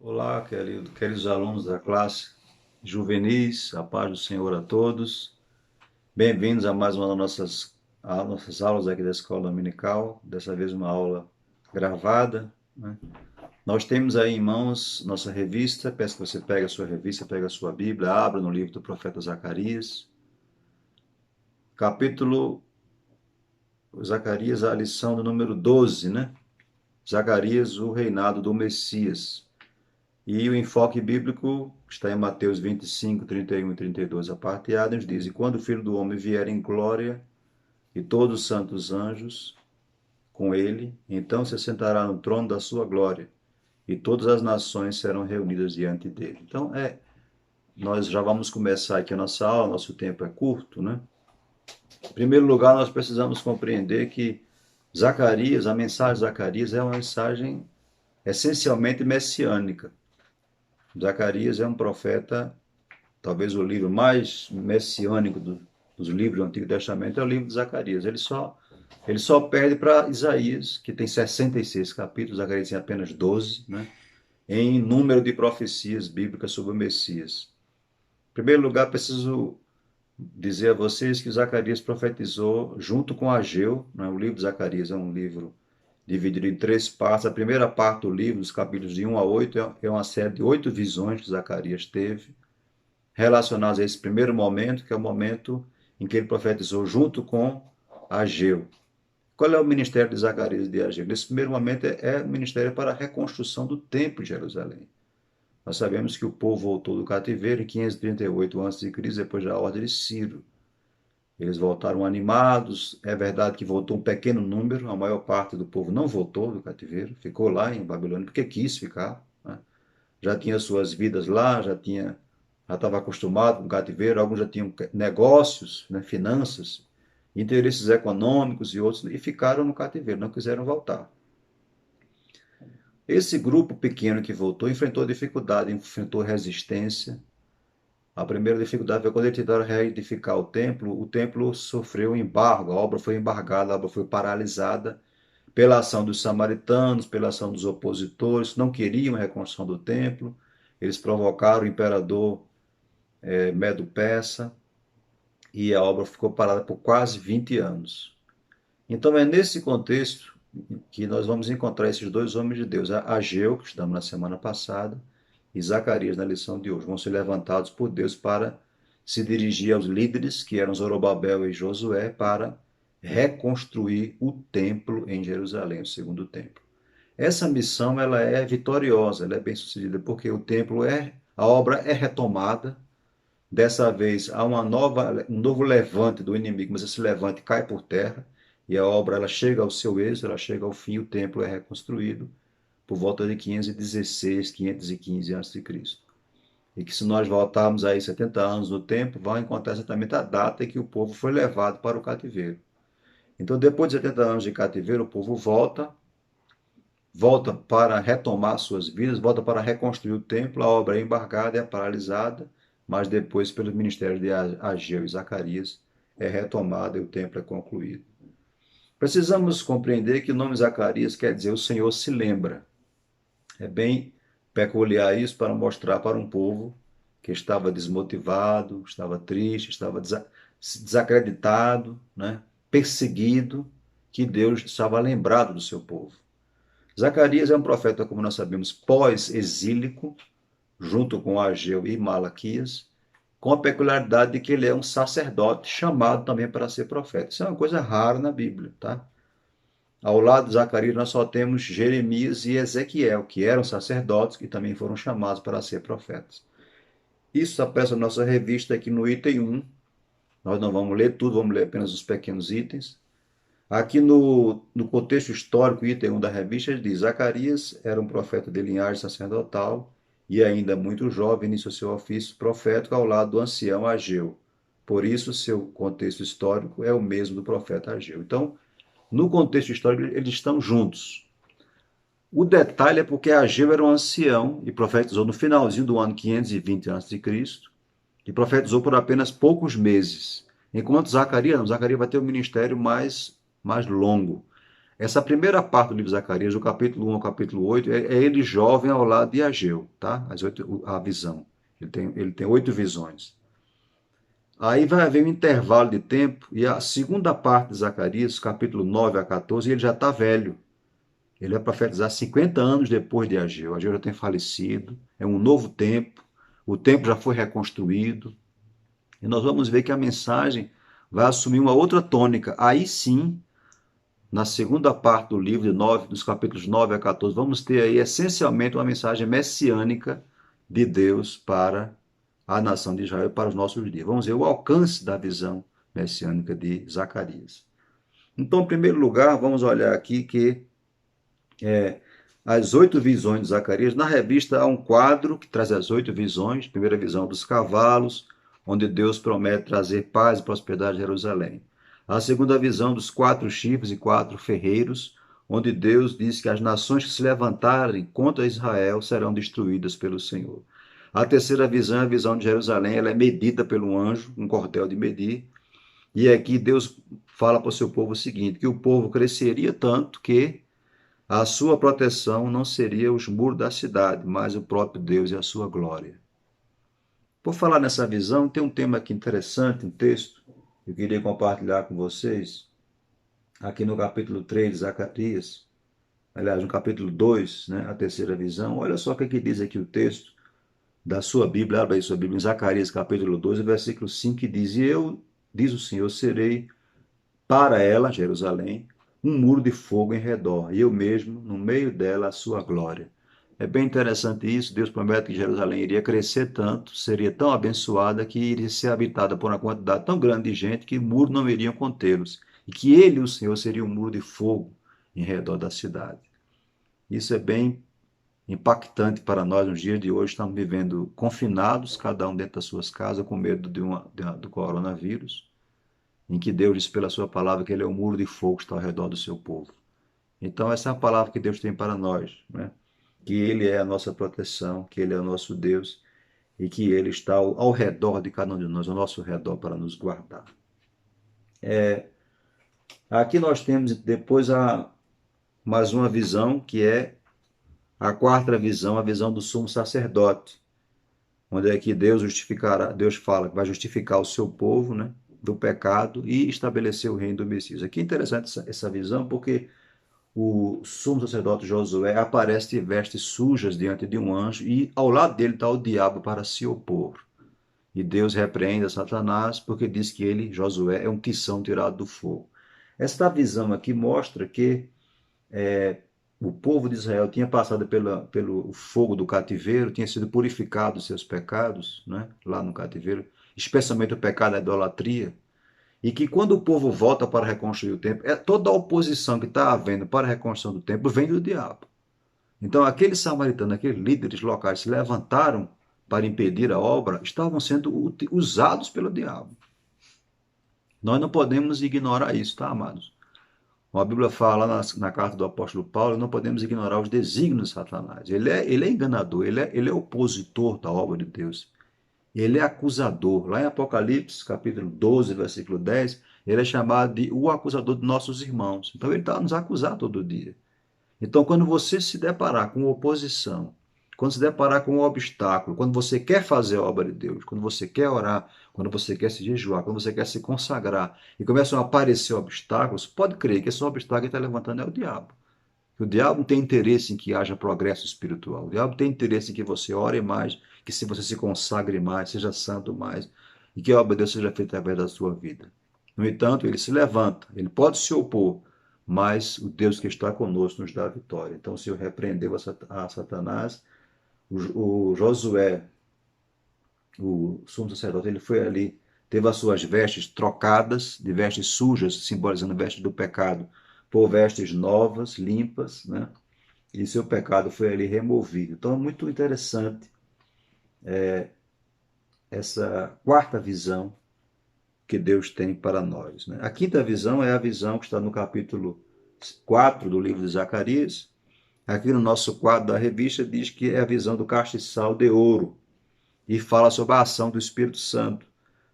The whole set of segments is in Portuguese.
Olá, queridos alunos da classe juvenis, a paz do Senhor a todos. Bem-vindos a mais uma das nossas aulas aqui da Escola Dominical, dessa vez uma aula gravada, né? Nós temos aí em mãos nossa revista, peço que você pegue a sua revista, pegue a sua Bíblia, abra no livro do profeta Zacarias, capítulo Zacarias, a lição do número 12, né? Zacarias, o reinado do Messias. E o enfoque bíblico está em Mateus 25, 31 e 32. A parte A nos diz: E quando o Filho do Homem vier em glória, e todos os santos anjos com ele, então se sentará no trono da sua glória, e todas as nações serão reunidas diante dele. Então, nós já vamos começar aqui a nossa aula, nosso tempo é curto, né? Em primeiro lugar, nós precisamos compreender que Zacarias, a mensagem de Zacarias é uma mensagem essencialmente messiânica. Zacarias é um profeta. Talvez o livro mais messiânico dos livros do Antigo Testamento é o livro de Zacarias. Ele só perde para Isaías, que tem 66 capítulos, Zacarias tem apenas 12, né? Em número de profecias bíblicas sobre o Messias. Em primeiro lugar, preciso dizer a vocês que Zacarias profetizou junto com Ageu, né? O livro de Zacarias é um livro dividido em três partes. A primeira parte do livro, dos capítulos de 1 a 8, é uma série de 8 visões que Zacarias teve, relacionados a esse primeiro momento, que é o momento em que ele profetizou junto com Ageu. Qual é o ministério de Zacarias e de Ageu? Nesse primeiro momento é o ministério para a reconstrução do templo de Jerusalém. Nós sabemos que o povo voltou do cativeiro em 538 a.C., depois da ordem de Ciro. Eles voltaram animados, é verdade que voltou um pequeno número, a maior parte do povo não voltou do cativeiro, ficou lá em Babilônia porque quis ficar, né? Já tinha suas vidas lá, já estava acostumado com o cativeiro, alguns já tinham negócios, né, finanças, interesses econômicos e outros, e ficaram no cativeiro, não quiseram voltar. Esse grupo pequeno que voltou enfrentou dificuldade, enfrentou resistência. A primeira dificuldade foi quando eles tentaram reedificar o templo sofreu um embargo, a obra foi embargada, a obra foi paralisada pela ação dos samaritanos, pela ação dos opositores, que não queriam a reconstrução do templo. Eles provocaram o imperador Medo-Persa, e a obra ficou parada por quase 20 anos. Então é nesse contexto que nós vamos encontrar esses dois homens de Deus, Ageu, que estudamos na semana passada, e Zacarias na lição de hoje. Vão ser levantados por Deus para se dirigir aos líderes, que eram Zorobabel e Josué, para reconstruir o templo em Jerusalém, o segundo templo. Essa missão ela é vitoriosa, ela é bem-sucedida, porque a obra é retomada. Dessa vez há um novo levante do inimigo, mas esse levante cai por terra e a obra ela chega ao seu êxito, ela chega ao fim, o templo é reconstruído por volta de 516, 515 a.C. E que se nós voltarmos aí 70 anos no tempo, vai encontrar exatamente a data em que o povo foi levado para o cativeiro. Então, depois de 70 anos de cativeiro, o povo volta para retomar suas vidas, volta para reconstruir o templo, a obra é embargada, é paralisada, mas depois, pelo ministério de Ageu e Zacarias, é retomada e o templo é concluído. Precisamos compreender que o nome Zacarias quer dizer o Senhor se lembra. É bem peculiar isso para mostrar para um povo que estava desmotivado, estava triste, estava desacreditado, né? Perseguido, que Deus estava lembrado do seu povo. Zacarias é um profeta, como nós sabemos, pós-exílico, junto com Ageu e Malaquias, com a peculiaridade de que ele é um sacerdote chamado também para ser profeta. Isso é uma coisa rara na Bíblia, tá? Ao lado de Zacarias, nós só temos Jeremias e Ezequiel, que eram sacerdotes e também foram chamados para ser profetas. Isso aparece na nossa revista aqui no item 1. Nós não vamos ler tudo, vamos ler apenas os pequenos itens. Aqui no contexto histórico, item 1 da revista, ele diz: Zacarias era um profeta de linhagem sacerdotal e ainda muito jovem, iniciou seu ofício profético ao lado do ancião Ageu. Por isso, seu contexto histórico é o mesmo do profeta Ageu. Então, no contexto histórico, eles estão juntos. O detalhe é porque Ageu era um ancião e profetizou no finalzinho do ano 520 a.C. e profetizou por apenas poucos meses. Enquanto Zacarias vai ter um ministério mais longo. Essa primeira parte do livro de Zacarias, do capítulo 1 ao capítulo 8, é ele jovem ao lado de Ageu, tá? A visão. Ele tem 8 visões. Aí vai haver um intervalo de tempo, e a segunda parte de Zacarias, capítulo 9 a 14, ele já está velho. Ele vai profetizar 50 anos depois de Ageu. Ageu já tem falecido, é um novo tempo, o tempo já foi reconstruído, e nós vamos ver que a mensagem vai assumir uma outra tônica. Aí sim, na segunda parte do livro, dos capítulos 9 a 14, vamos ter aí essencialmente uma mensagem messiânica de Deus para a nação de Israel e para os nossos dias. Vamos ver o alcance da visão messiânica de Zacarias. Então, em primeiro lugar, vamos olhar aqui que as 8 visões de Zacarias. Na revista há um quadro que traz as 8 visões. Primeira visão dos cavalos, onde Deus promete trazer paz e prosperidade a Jerusalém. A segunda visão dos 4 chifres e 4 ferreiros, onde Deus diz que as nações que se levantarem contra Israel serão destruídas pelo Senhor. A terceira visão é a visão de Jerusalém, ela é medida pelo anjo, um cordel de medir, e aqui Deus fala para o seu povo o seguinte, que o povo cresceria tanto que a sua proteção não seria os muros da cidade, mas o próprio Deus e a sua glória. Por falar nessa visão, tem um tema aqui interessante, um texto, que eu queria compartilhar com vocês, aqui no capítulo 3 de Zacarias, aliás, no capítulo 2, né, a terceira visão. Olha só o que diz aqui o texto da sua Bíblia, abre aí sua Bíblia, em Zacarias, capítulo 2, versículo 5, que diz, e eu, diz o Senhor, serei para ela, Jerusalém, um muro de fogo em redor, e eu mesmo, no meio dela, a sua glória. É bem interessante isso. Deus promete que Jerusalém iria crescer tanto, seria tão abençoada, que iria ser habitada por uma quantidade tão grande de gente que muros não iriam contê-los. E que ele, o Senhor, seria um muro de fogo em redor da cidade. Isso é bem impactante para nós nos dias de hoje. Estamos vivendo confinados, cada um dentro das suas casas, com medo do coronavírus, em que Deus diz pela sua palavra que ele é o muro de fogo que está ao redor do seu povo. Então, essa é a palavra que Deus tem para nós, né? Que ele é a nossa proteção, que ele é o nosso Deus e que ele está ao redor de cada um de nós, ao nosso redor, para nos guardar. Aqui nós temos depois mais uma visão, que é a quarta visão, a visão do sumo sacerdote, onde é que Deus fala que vai justificar o seu povo, né, do pecado e estabelecer o reino do Messias. Aqui é interessante essa visão, porque o sumo sacerdote Josué aparece de vestes sujas diante de um anjo e ao lado dele está o diabo para se opor. E Deus repreende a Satanás porque diz que ele, Josué, é um tição tirado do fogo. Esta visão aqui mostra que o povo de Israel tinha passado pelo fogo do cativeiro, tinha sido purificado dos seus pecados, né, lá no cativeiro, especialmente o pecado da idolatria, e que quando o povo volta para reconstruir o templo, toda a oposição que está havendo para a reconstrução do templo vem do diabo. Então, aqueles samaritanos, aqueles líderes locais se levantaram para impedir a obra, estavam sendo usados pelo diabo. Nós não podemos ignorar isso, tá, amados? A Bíblia fala na carta do apóstolo Paulo, não podemos ignorar os desígnios de Satanás. Ele é enganador, ele é opositor da obra de Deus. Ele é acusador. Lá em Apocalipse, capítulo 12, versículo 10, ele é chamado de o acusador de nossos irmãos. Então ele está a nos acusar todo dia. Então, quando você se deparar com oposição, quando se deparar com um obstáculo, quando você quer fazer a obra de Deus, quando você quer orar, quando você quer se jejuar, quando você quer se consagrar, e começam a aparecer obstáculos, pode crer que esse obstáculo que está levantando é o diabo. O diabo tem interesse em que haja progresso espiritual. O diabo tem interesse em que você ore mais, que se você se consagre mais, seja santo mais, e que a obra de Deus seja feita através da sua vida. No entanto, ele se levanta, ele pode se opor, mas o Deus que está conosco nos dá a vitória. Então o Senhor repreendeu a Satanás. O Josué, o sumo sacerdote, ele foi ali, teve as suas vestes trocadas, de vestes sujas, simbolizando vestes do pecado, por vestes novas, limpas, né? E seu pecado foi ali removido. Então é muito interessante essa quarta visão que Deus tem para nós, né? A quinta visão é a visão que está no capítulo 4 do livro de Zacarias. Aqui no nosso quadro da revista diz que é a visão do castiçal de ouro e fala sobre a ação do Espírito Santo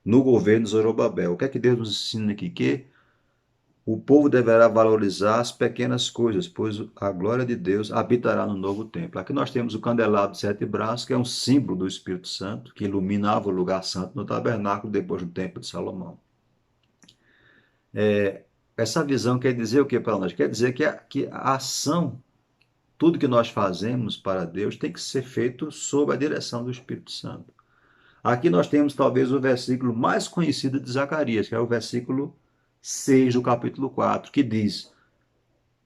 no governo de Zorobabel. O que é que Deus nos ensina aqui? Que O povo deverá valorizar as pequenas coisas, pois a glória de Deus habitará no novo templo. Aqui nós temos o candelabro de 7 braços, que é um símbolo do Espírito Santo, que iluminava o lugar santo no tabernáculo depois do templo de Salomão. Essa visão quer dizer o que para nós? Quer dizer que a ação, tudo que nós fazemos para Deus, tem que ser feito sob a direção do Espírito Santo. Aqui nós temos talvez o versículo mais conhecido de Zacarias, que é o versículo 6 do capítulo 4, que diz: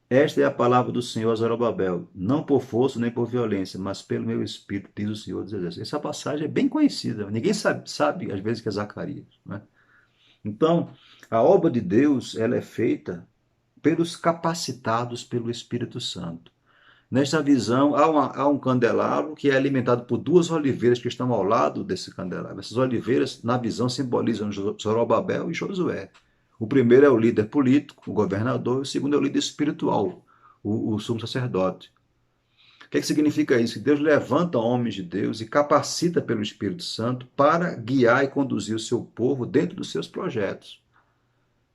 Esta é a palavra do Senhor a Zorobabel, não por força nem por violência, mas pelo meu espírito, diz o Senhor dos Exércitos. Essa passagem é bem conhecida, ninguém sabe às vezes que é Zacarias, né? Então, a obra de Deus, ela é feita pelos capacitados pelo Espírito Santo. Nesta visão, há um candelabro que é alimentado por 2 oliveiras que estão ao lado desse candelabro. Essas oliveiras, na visão, simbolizam Zorobabel e Josué. O primeiro é o líder político, o governador, o segundo é o líder espiritual, o sumo sacerdote. O que significa isso? Que Deus levanta homens de Deus e capacita pelo Espírito Santo para guiar e conduzir o seu povo dentro dos seus projetos.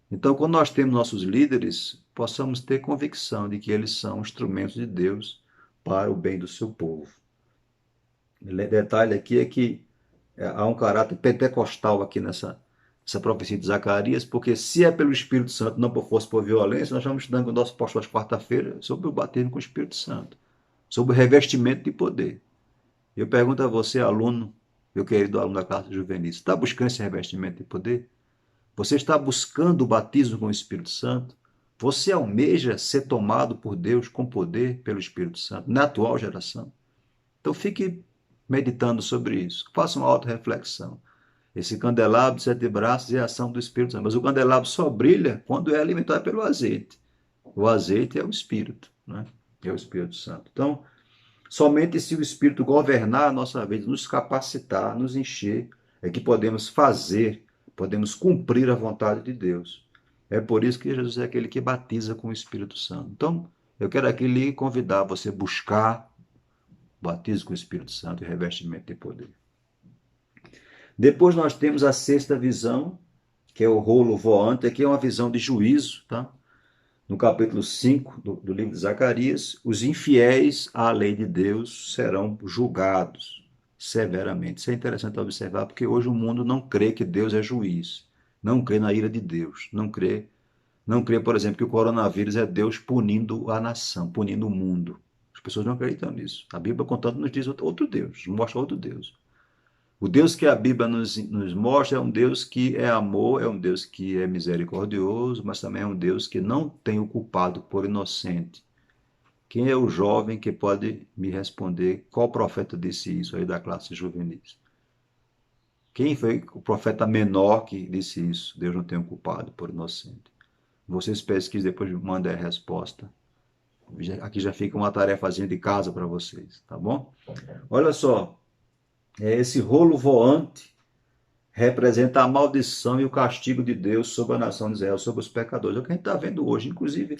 Então, quando nós temos nossos líderes, possamos ter convicção de que eles são instrumentos de Deus para o bem do seu povo. O detalhe aqui é que há um caráter pentecostal aqui nessa profecia de Zacarias, porque se é pelo Espírito Santo, não por força por violência, nós estamos estudando com o nosso apóstolo às quarta-feira sobre o batismo com o Espírito Santo, sobre o revestimento de poder. Eu pergunto a você, aluno, meu querido aluno da classe juvenil, está buscando esse revestimento de poder? Você está buscando o batismo com o Espírito Santo? Você almeja ser tomado por Deus com poder pelo Espírito Santo na atual geração? Então fique meditando sobre isso. Faça uma auto-reflexão. Esse candelabro de 7 braços é a ação do Espírito Santo. Mas o candelabro só brilha quando é alimentado pelo azeite. O azeite é o Espírito, né? É o Espírito Santo. Então, somente se o Espírito governar a nossa vida, nos capacitar, nos encher, é que podemos fazer, podemos cumprir a vontade de Deus. É por isso que Jesus é aquele que batiza com o Espírito Santo. Então, eu quero aqui lhe convidar a você buscar o batismo com o Espírito Santo e revestimento de poder. Depois nós temos a sexta visão, que é o rolo voante, aqui é uma visão de juízo, tá? No capítulo 5 do livro de Zacarias, os infiéis à lei de Deus serão julgados severamente. Isso é interessante observar, porque hoje o mundo não crê que Deus é juiz, não crê na ira de Deus, não crê, por exemplo, que o coronavírus é Deus punindo a nação, punindo o mundo. As pessoas não acreditam nisso. A Bíblia, contanto, nos diz outro Deus, nos mostra outro Deus. O Deus que a Bíblia nos mostra é um Deus que é amor, é um Deus que é misericordioso, mas também é um Deus que não tem o culpado por inocente. Quem é o jovem que pode me responder qual profeta disse isso aí da classe juvenil? Quem foi o profeta menor que disse isso? Deus não tem o culpado por inocente. Vocês pesquisem, depois me mandem a resposta. Aqui já fica uma tarefazinha de casa para vocês, tá bom? Olha só, esse rolo voante representa a maldição e o castigo de Deus sobre a nação de Israel, sobre os pecadores. É o que a gente está vendo hoje. Inclusive,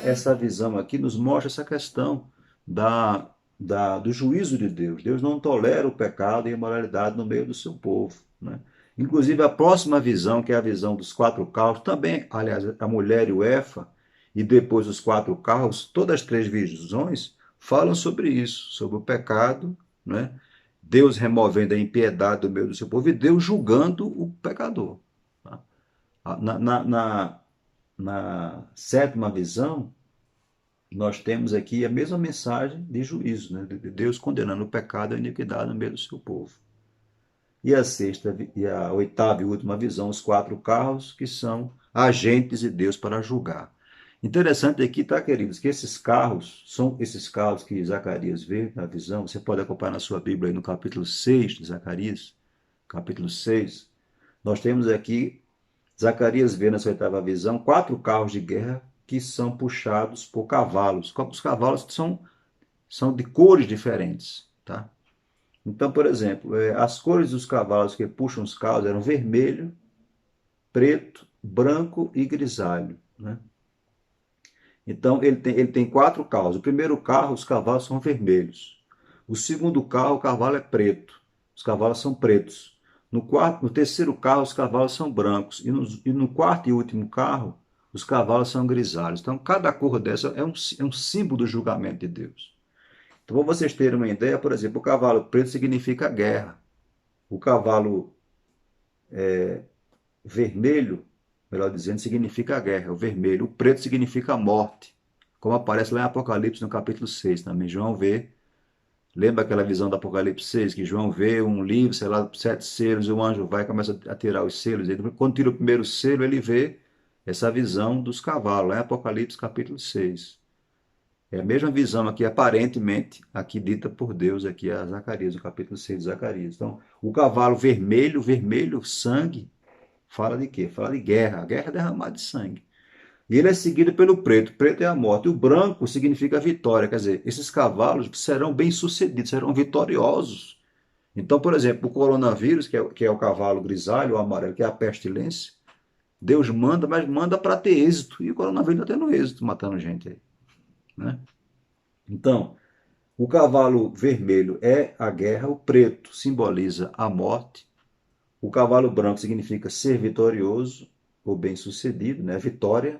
essa visão aqui nos mostra essa questão do juízo de Deus. Deus não tolera o pecado e a imoralidade no meio do seu povo, né? Inclusive, a próxima visão, que é a visão dos 4 carros, também, aliás, a mulher e o Efa, e depois os 4 carros, todas as 3 visões falam sobre isso, sobre o pecado, né? Deus removendo a impiedade do meio do seu povo e Deus julgando o pecador. Tá? Na sétima visão, nós temos aqui a mesma mensagem de juízo, né? De Deus condenando o pecado e a iniquidade no meio do seu povo. E a sexta e a oitava e última visão, os 4 carros, que são agentes de Deus para julgar. Interessante aqui, tá, queridos, que esses carros são esses carros que Zacarias vê na visão. Você pode acompanhar na sua Bíblia aí no capítulo 6 de Zacarias, capítulo 6. Nós temos aqui, Zacarias vê nessa oitava visão, 4 carros de guerra que são puxados por cavalos. Os cavalos são de cores diferentes, tá? Então, por exemplo, as cores dos cavalos que puxam os carros eram vermelho, preto, branco e grisalho, né? Então, ele tem 4 carros. O primeiro carro, os cavalos são vermelhos. O segundo carro, o cavalo é preto. Os cavalos são pretos. No terceiro carro, os cavalos são brancos. E no quarto e último carro, os cavalos são grisalhos. Então, cada cor dessa é um símbolo do julgamento de Deus. Então, para vocês terem uma ideia, por exemplo, o cavalo preto significa guerra. O cavalo vermelho, melhor dizendo, significa guerra, o vermelho. O preto significa morte, como aparece lá em Apocalipse, no capítulo 6 também. João vê, lembra aquela visão do Apocalipse 6, que João vê um livro, sei lá, 7 selos, e o anjo vai e começa a tirar os selos. Ele, quando tira o primeiro selo, ele vê essa visão dos cavalos, lá em Apocalipse capítulo 6. É a mesma visão aqui, aparentemente, aqui dita por Deus, aqui a Zacarias, o capítulo 6 de Zacarias. Então, o cavalo vermelho, vermelho, sangue, fala de quê? Fala de guerra, a guerra é derramada de sangue. E ele é seguido pelo preto, preto é a morte. E o branco significa vitória, quer dizer, esses cavalos serão bem-sucedidos, serão vitoriosos. Então, por exemplo, o coronavírus, que é o cavalo grisalho, o amarelo, que é a pestilência, Deus manda, mas manda para ter êxito. E o coronavírus está tendo êxito, matando gente aí. Né? Então, o cavalo vermelho é a guerra, o preto simboliza a morte, o cavalo branco significa ser vitorioso ou bem-sucedido, né? Vitória,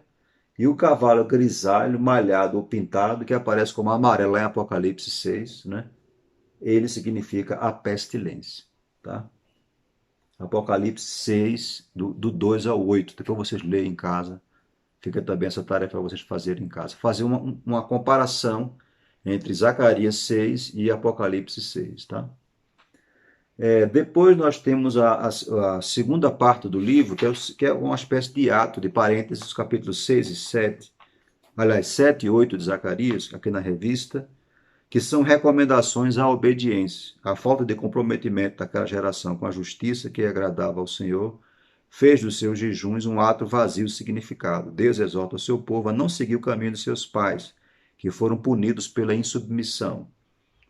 e o cavalo grisalho, malhado ou pintado, que aparece como amarelo lá em Apocalipse 6, né? Ele significa a pestilência. Tá? Apocalipse 6, do 2 ao 8. Depois vocês leem em casa. Fica também essa tarefa para vocês fazerem em casa. Fazer uma comparação entre Zacarias 6 e Apocalipse 6. Tá? Depois nós temos a segunda parte do livro, que é uma espécie de ato, de parênteses, capítulos 6 e 7. Aliás, 7 e 8 de Zacarias, aqui na revista, que são recomendações à obediência. A falta de comprometimento daquela geração com a justiça que agradava ao Senhor fez dos seus jejuns um ato vazio de significado. Deus exorta o seu povo a não seguir o caminho de seus pais, que foram punidos pela insubmissão.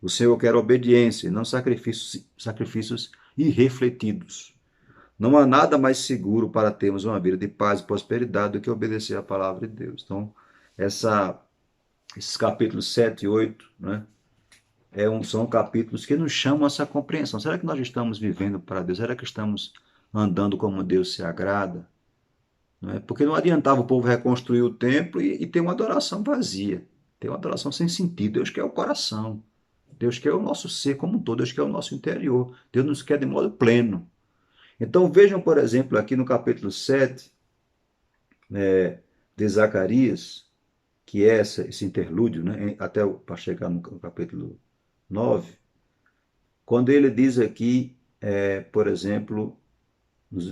O Senhor quer obediência e não sacrifícios irrefletidos. Não há nada mais seguro para termos uma vida de paz e prosperidade do que obedecer à palavra de Deus. Então, esses capítulos 7 e 8, né, são capítulos que nos chamam a essa compreensão. Será que nós estamos vivendo para Deus? Será que estamos andando como Deus se agrada? Não é? Porque não adiantava o povo reconstruir o templo e ter uma adoração vazia, ter uma adoração sem sentido. Deus quer o coração. Deus quer o nosso ser como um todo, Deus quer o nosso interior. Deus nos quer de modo pleno. Então vejam, por exemplo, aqui no capítulo 7 de Zacarias, que é esse interlúdio, né, até para chegar no capítulo 9, quando ele diz aqui, por exemplo,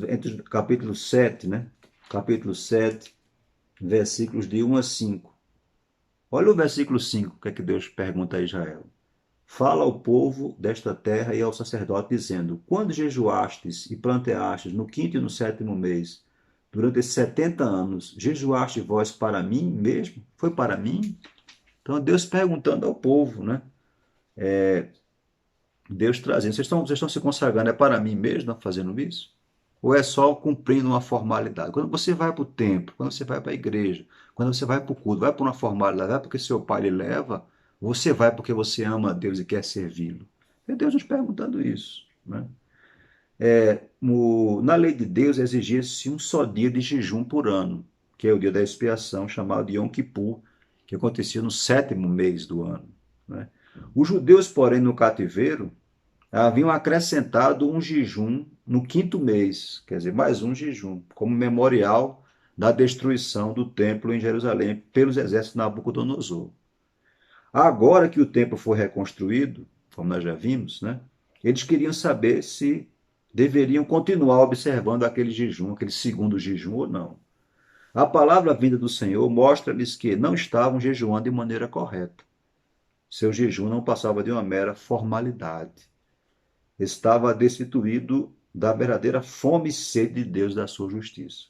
entre o capítulo 7, né, capítulo 7, versículos de 1 a 5. Olha o versículo 5, o que é que Deus pergunta a Israel. Fala ao povo desta terra e ao sacerdote, dizendo: quando jejuastes e planteastes no quinto e no sétimo mês, durante esses 70 anos, jejuaste vós para mim mesmo? Foi para mim? Então, Deus perguntando ao povo, né? Deus trazendo, vocês estão se consagrando, é para mim mesmo fazendo isso? Ou é só cumprindo uma formalidade? Quando você vai para o templo, quando você vai para a igreja, quando você vai para o culto, vai para uma formalidade, vai porque seu pai lhe leva, você vai porque você ama a Deus e quer servi-lo? É Deus nos perguntando isso. Né? Na lei de Deus exigia-se um só dia de jejum por ano, que é o dia da expiação, chamado de Yom Kippur, que acontecia no 7º mês do ano. Né? Os judeus, porém, no cativeiro, haviam acrescentado um jejum no 5º mês, quer dizer, mais um jejum, como memorial da destruição do templo em Jerusalém pelos exércitos de Nabucodonosor. Agora que o templo foi reconstruído, como nós já vimos, né, eles queriam saber se deveriam continuar observando aquele jejum, aquele segundo jejum ou não. A palavra vinda do Senhor mostra-lhes que não estavam jejuando de maneira correta. Seu jejum não passava de uma mera formalidade. Estava destituído da verdadeira fome e sede de Deus da sua justiça.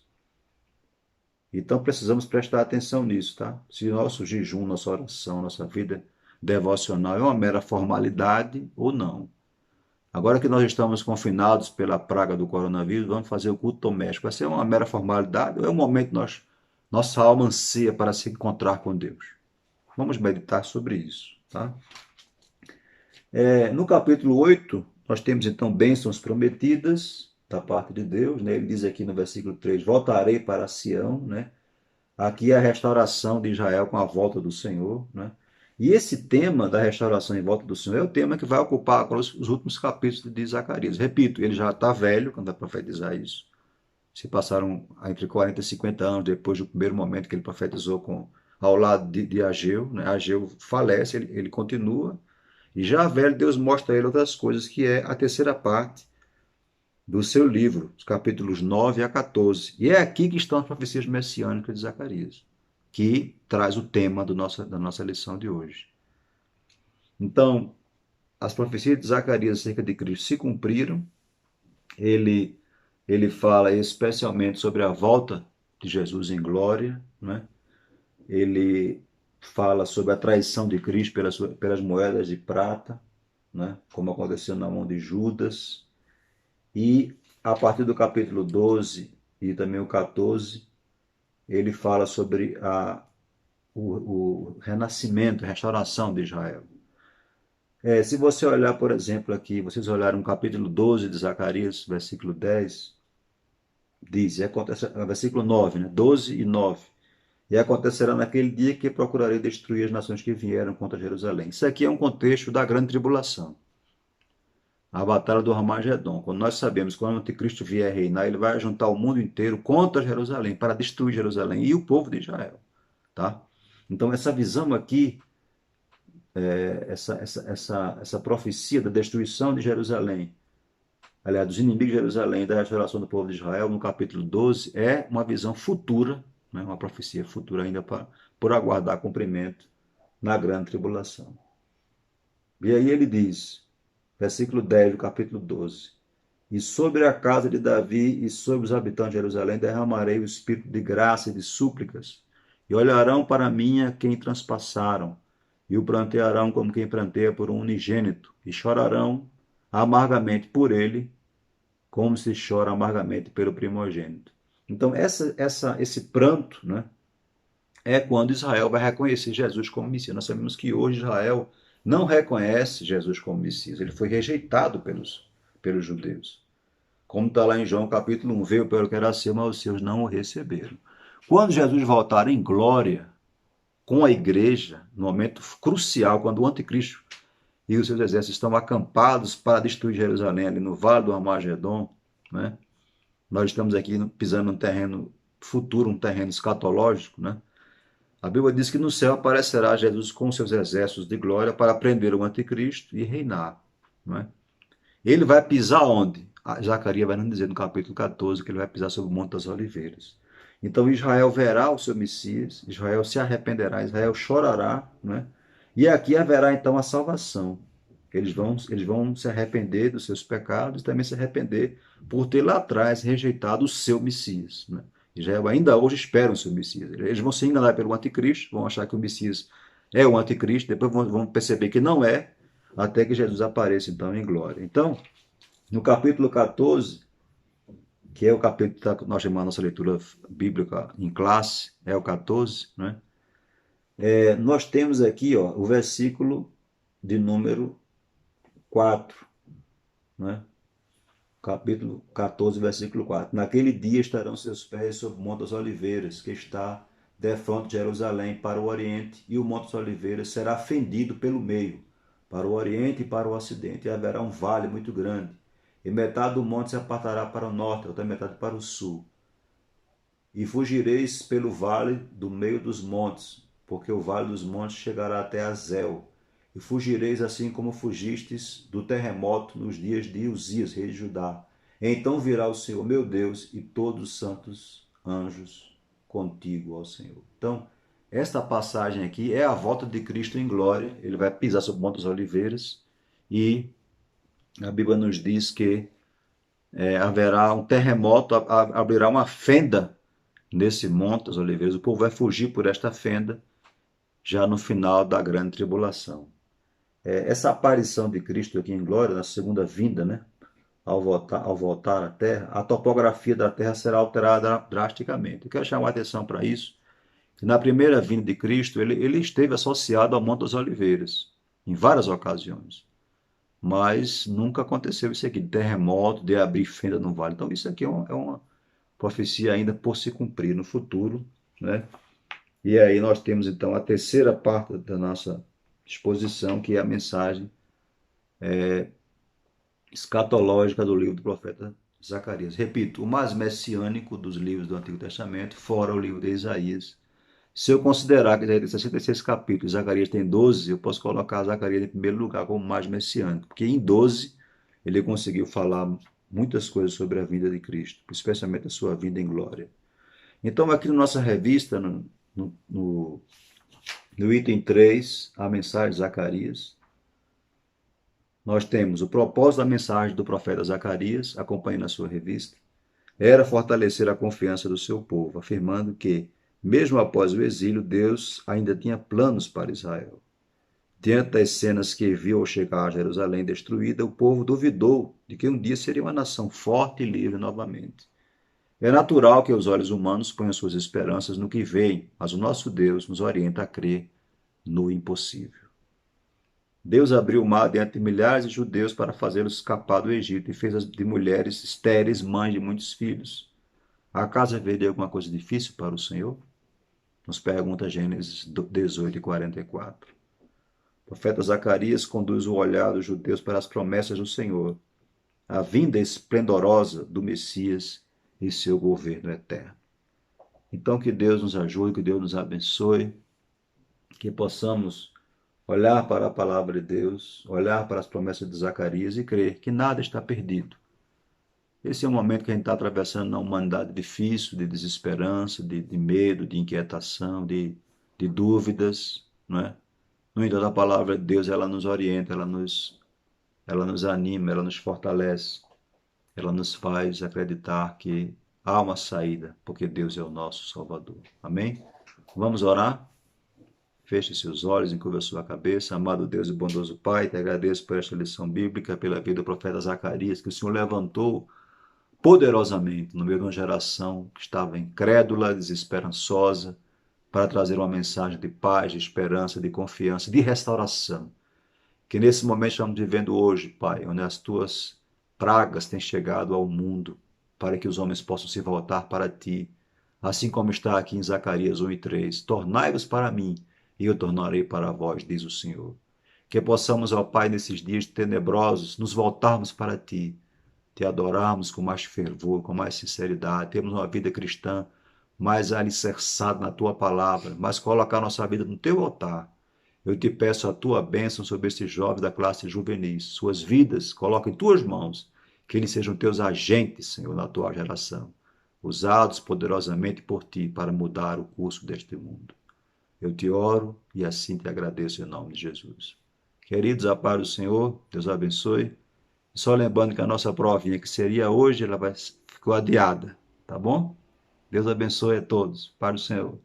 Então precisamos prestar atenção nisso, tá? Se nosso jejum, nossa oração, nossa vida devocional é uma mera formalidade ou não. Agora que nós estamos confinados pela praga do coronavírus, vamos fazer o culto doméstico. Vai ser uma mera formalidade ou é um momento que nossa alma anseia para se encontrar com Deus? Vamos meditar sobre isso, tá? No capítulo 8, nós temos então bênçãos prometidas da parte de Deus, né? Ele diz aqui no versículo 3, voltarei para Sião, né? Aqui é a restauração de Israel com a volta do Senhor, né? E esse tema da restauração em volta do Senhor é o tema que vai ocupar agora os últimos capítulos de Zacarias. Repito, ele já está velho quando vai profetizar isso. Se passaram entre 40 e 50 anos depois do primeiro momento que ele profetizou ao lado de Ageu. Né? Ageu falece, ele continua. E já velho, Deus mostra a ele outras coisas, que é a terceira parte do seu livro, os capítulos 9 a 14. E é aqui que estão as profecias messiânicas de Zacarias, que traz o tema da nossa lição de hoje. Então, as profecias de Zacarias acerca de Cristo se cumpriram. Ele, ele fala especialmente sobre a volta de Jesus em glória, né? Ele fala sobre a traição de Cristo pelas moedas de prata, né? Como aconteceu na mão de Judas. E a partir do capítulo 12 e também o 14, ele fala sobre o renascimento, a restauração de Israel. Se você olhar, por exemplo, aqui, vocês olharem o capítulo 12 de Zacarias, versículo 10, diz, versículo 9, né? 12 e 9. E acontecerá naquele dia que procurarei destruir as nações que vieram contra Jerusalém. Isso aqui é um contexto da grande tribulação. A batalha do Armagedon. Quando nós sabemos que quando o anticristo vier reinar, ele vai juntar o mundo inteiro contra Jerusalém, para destruir Jerusalém e o povo de Israel. Tá? Então, essa visão aqui, essa profecia da destruição de Jerusalém, aliás, dos inimigos de Jerusalém e da restauração do povo de Israel, no capítulo 12, é uma visão futura, né, uma profecia futura ainda por aguardar cumprimento na grande tribulação. E aí ele diz, versículo 10 do capítulo 12, e sobre a casa de Davi e sobre os habitantes de Jerusalém derramarei o espírito de graça e de súplicas, e olharão para mim a quem transpassaram, e o prantearão como quem pranteia por um unigênito, e chorarão amargamente por ele, como se chora amargamente pelo primogênito. Então, esse pranto, né, é quando Israel vai reconhecer Jesus como Messias. Nós sabemos que hoje Israel não reconhece Jesus como Messias. Ele foi rejeitado pelos judeus. Como está lá em João capítulo 1, veio pelo que era seu, mas os seus não o receberam. Quando Jesus voltar em glória com a igreja, no momento crucial, quando o anticristo e os seus exércitos estão acampados para destruir Jerusalém, ali no Vale do Armagedon, né? Nós estamos aqui pisando num terreno futuro, um terreno escatológico, né? A Bíblia diz que no céu aparecerá Jesus com seus exércitos de glória para prender o anticristo e reinar, né? Ele vai pisar onde? Zacarias vai nos dizer no capítulo 14 que ele vai pisar sobre o Monte das Oliveiras. Então Israel verá o seu Messias, Israel se arrependerá, Israel chorará, né? E aqui haverá então a salvação. Eles vão se arrepender dos seus pecados e também se arrepender por ter lá atrás rejeitado o seu Messias, né? Israel ainda hoje espera o seu Messias. Eles vão se enganar pelo anticristo, vão achar que o Messias é o anticristo, depois vão perceber que não é, até que Jesus apareça então em glória. Então, no capítulo 14, que é o capítulo que nós chamamos a nossa leitura bíblica em classe, é o 14, né? Nós temos aqui ó, o versículo de número 4, né? Capítulo 14, versículo 4. Naquele dia estarão seus pés sobre o Monte das Oliveiras, que está defronte de Jerusalém para o oriente, e o Monte das Oliveiras será fendido pelo meio, para o oriente e para o ocidente, e haverá um vale muito grande, e metade do monte se apartará para o norte, outra metade para o sul. E fugireis pelo vale do meio dos montes, porque o vale dos montes chegará até Azel. E fugireis assim como fugistes do terremoto nos dias de Uzias, rei de Judá. Então virá o Senhor, meu Deus, e todos os santos anjos contigo, ó Senhor. Então, esta passagem aqui é a volta de Cristo em glória. Ele vai pisar sobre o Monte das Oliveiras e a Bíblia nos diz que haverá um terremoto, abrirá uma fenda nesse Monte das Oliveiras. O povo vai fugir por esta fenda já no final da grande tribulação. Essa aparição de Cristo aqui em glória, na segunda vinda, né? Ao voltar à Terra, a topografia da Terra será alterada drasticamente. Eu quero chamar a atenção para isso. Na primeira vinda de Cristo, ele esteve associado ao Monte das Oliveiras, em várias ocasiões. Mas nunca aconteceu isso aqui, de terremoto, de abrir fenda no vale. Então isso aqui é uma profecia ainda por se cumprir no futuro, né? E aí nós temos então a terceira parte da nossa exposição, que é a mensagem escatológica do livro do profeta Zacarias. Repito, o mais messiânico dos livros do Antigo Testamento, fora o livro de Isaías. Se eu considerar que Isaías tem 66 capítulos, Zacarias tem 12, eu posso colocar Zacarias em primeiro lugar como mais messiânico, porque em 12 ele conseguiu falar muitas coisas sobre a vida de Cristo, especialmente a sua vida em glória. Então, aqui na nossa revista, no item 3, a mensagem de Zacarias, nós temos o propósito da mensagem do profeta Zacarias, acompanhe na sua revista, era fortalecer a confiança do seu povo, afirmando que, mesmo após o exílio, Deus ainda tinha planos para Israel. Diante das cenas que viu ao chegar a Jerusalém destruída, o povo duvidou de que um dia seria uma nação forte e livre novamente. É natural que os olhos humanos ponham suas esperanças no que veem, mas o nosso Deus nos orienta a crer no impossível. Deus abriu o mar diante de milhares de judeus para fazê-los escapar do Egito e fez de mulheres estéreis mães de muitos filhos. Acaso haveria alguma coisa difícil para o Senhor? Nos pergunta Gênesis 18 e 44. O profeta Zacarias conduz o olhar dos judeus para as promessas do Senhor, a vinda esplendorosa do Messias e seu governo eterno. Então, que Deus nos ajude, que Deus nos abençoe, que possamos olhar para a palavra de Deus, olhar para as promessas de Zacarias e crer que nada está perdido. Esse é um momento que a gente está atravessando na humanidade difícil, de desesperança, de medo, de inquietação, de dúvidas, não é? No entanto, a palavra de Deus, ela nos orienta, ela nos anima, ela nos fortalece, ela nos faz acreditar que há uma saída, porque Deus é o nosso Salvador. Amém? Vamos orar? Feche seus olhos, encurva sua cabeça. Amado Deus e bondoso Pai, te agradeço por esta lição bíblica, pela vida do profeta Zacarias, que o Senhor levantou poderosamente no meio de uma geração que estava incrédula, desesperançosa, para trazer uma mensagem de paz, de esperança, de confiança, de restauração. Que nesse momento estamos vivendo hoje, Pai, onde as tuas pragas têm chegado ao mundo, para que os homens possam se voltar para ti, assim como está aqui em Zacarias 1 e 3. Tornai-vos para mim, e eu tornarei para vós, diz o Senhor. Que possamos, ó Pai, nesses dias tenebrosos, nos voltarmos para ti, te adorarmos com mais fervor, com mais sinceridade, termos uma vida cristã mais alicerçada na tua palavra, mas colocar nossa vida no teu altar. Eu te peço a tua bênção sobre estes jovens da classe juvenis. Suas vidas, coloca em tuas mãos, que eles sejam teus agentes, Senhor, na tua geração, usados poderosamente por ti para mudar o curso deste mundo. Eu te oro e assim te agradeço em nome de Jesus. Queridos, a paz do Senhor, Deus abençoe. Só lembrando que a nossa provinha, que seria hoje, ficou adiada, tá bom? Deus abençoe a todos. Paz do Senhor.